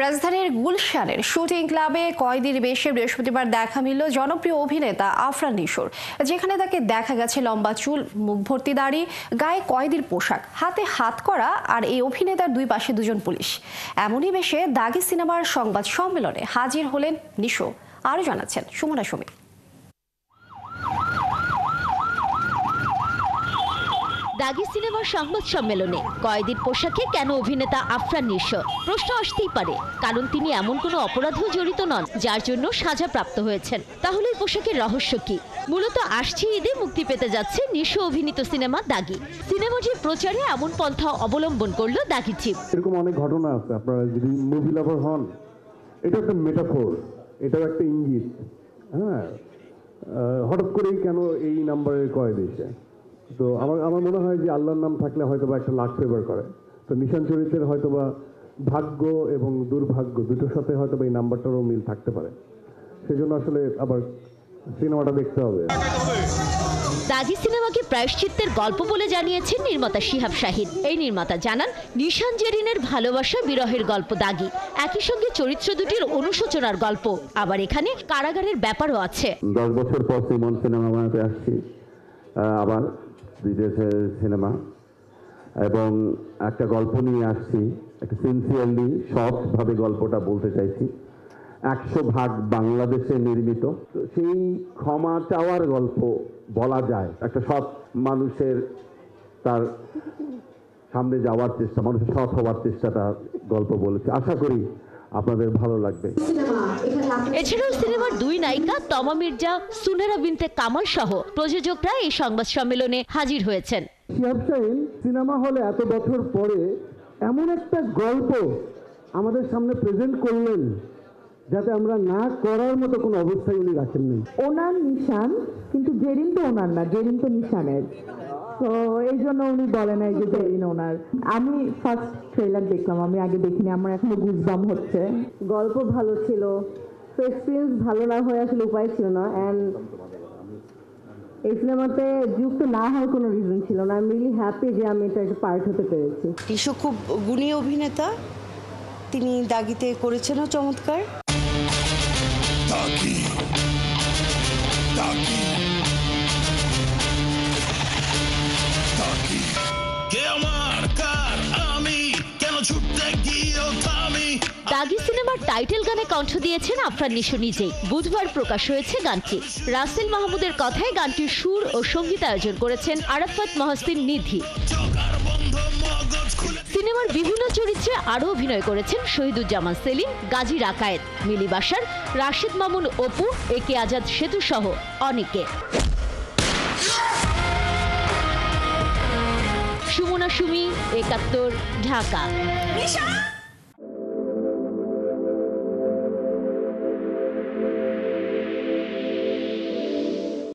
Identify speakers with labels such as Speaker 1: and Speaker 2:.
Speaker 1: রাজধানীর গুলশানের শুটিং ক্লাবে কয়েদির বেশে বৃহস্পতিবার দেখা মিলল জনপ্রিয় অভিনেতা আফরান নিশোর, যেখানে তাকে দেখা গেছে লম্বা চুল, মুখ ভর্তি দাড়ি, গায়ে কয়েদির পোশাক, হাতে হাত করা, আর এই অভিনেতার দুই পাশে দুজন পুলিশ। এমনই বেশে দাগি সিনেমার সংবাদ সম্মেলনে হাজির হলেন নিশো। আরও জানাচ্ছেন সুমনা সুমি।
Speaker 2: দাগি সিনেমার সংবাদ সম্মেলনে কয়েদির পোশাকে কেন অভিনেতা আফরান নিশো? প্রশ্ন আসতেই পারে, কারণ তিনি এমন কোনো অপরাধেও জড়িত নন যার জন্য সাজাপ্রাপ্ত হয়েছেন। তাহলে এই পোশাকের রহস্য কি? মূলত আসছে ঈদে মুক্তি পেতে যাচ্ছে নিশো অভিনীত সিনেমা দাগি। সিনেমাটির প্রচারে এমন পন্থা অবলম্বন করলো দাগি চিফ।
Speaker 3: এরকম অনেক ঘটনা আছে, আপনারা যদি মুভি লাভার হন, এটা একটা মেটাফোর, এটাও একটা ইঙ্গিত। হ্যাঁ, হঠাৎ করেই কেন এই নাম্বারের কয়েদ এসে? তো আমার মনে হয় যে আল্লাহর নাম থাকলে হয়তোবা একটা লাক ফেভার করে। তো নিশান চরিত্রের হয়তোবা ভাগ্য এবং দুর্ভাগ্য দুটোর সাথে হয়তোবা এই নাম্বারটারও মিল থাকতে পারে। সেজন্য আসলে আবার সিনেমাটা দেখতে হবে।
Speaker 2: দাগি সিনেমাকে প্রায়শ্চিত্তের গল্প বলে জানিয়েছেন নির্মাতা শিহাব শাহিদ। এই নির্মাতা জানান, নিশান জেরিনের ভালোবাসা বিরহের গল্প দাগি, একই সঙ্গে চরিত্র দুটির অনুশোচনার গল্প। আবার এখানে কারাগারের ব্যাপারও আছে।
Speaker 3: 10 বছর পর সিমন সিনেমা বানাতে আসছি, আবার বিদেশের সিনেমা, এবং একটা গল্প নিয়ে আসছি। একটা সিনসিয়ারলি সৎভাবে গল্পটা বলতে চাইছি। 100% বাংলাদেশে নির্মিত, সেই ক্ষমা চাওয়ার গল্প বলা যায়। একটা সৎ মানুষের তার সামনে যাওয়ার চেষ্টা, মানুষের সৎ হওয়ার চেষ্টাটা গল্প বলেছে। আশা করি আপনাদের ভালো লাগবে।
Speaker 2: এছাড়াও সিনেমার দুই নায়িকা তমা মির্জা, সুনেরা বিনতে কামাল সহ প্রযোজকরা এই সংবাদ সম্মেলনে হাজির হয়েছেন।
Speaker 3: শিহাব শাহিন সিনেমা হলে এত বছর পরে এমন একটা গল্প আমাদের সামনে প্রেজেন্ট করলেন, যাতে আমরা না করার মতো কোনো অবস্থায় উনি রাখেননি।
Speaker 4: ওনার নিশান, কিন্তু জেরিন তো ওনার না, জেরিন তো নিশানের। তো এই জন্য উনি বলে নাই যে জেরিন ওনার। আমি ফার্স্ট ট্রেলার দেখলাম, আমি আগে দেখিনি, আমার এখনো গুজবাম হচ্ছে। গল্প ভালো ছিল, তো এক্সপিরিয়েন্স ভালো না হয়ে আসলে উপায় ছিল না। অ্যান্ড এই সিনেমাতে যুক্ত না হওয়ার কোনো রিজন ছিল না। আই এম রিয়েলি হ্যাপি যে আমি এটা একটা পার্ট হতে পেরেছি।
Speaker 5: নিশো খুব গুণী অভিনেতা, তিনি দাগিতে করেছেনও চমৎকার।
Speaker 2: দাগি সিনেমার টাইটেল গানে কণ্ঠ দিয়েছেন আফরান নিশো নিজেই। বুধবার প্রকাশ হয়েছে গানটি। রাসেল মাহমুদের কথায় গানটির সুর ও সঙ্গীত আয়োজন করেছেন আরাফাত মহসিন নিধি। সিনেমার বিভিন্ন চরিত্রে আরও অভিনয় করেছেন শহীদুজ্জামান সেলিম, গাজী রাকায়েত, মিলি বাশার, রাশেদ মামুন অপু, একে আজাদ সেতু সহ অনেকে। সুমনা সুমি, ৭১, ঢাকা।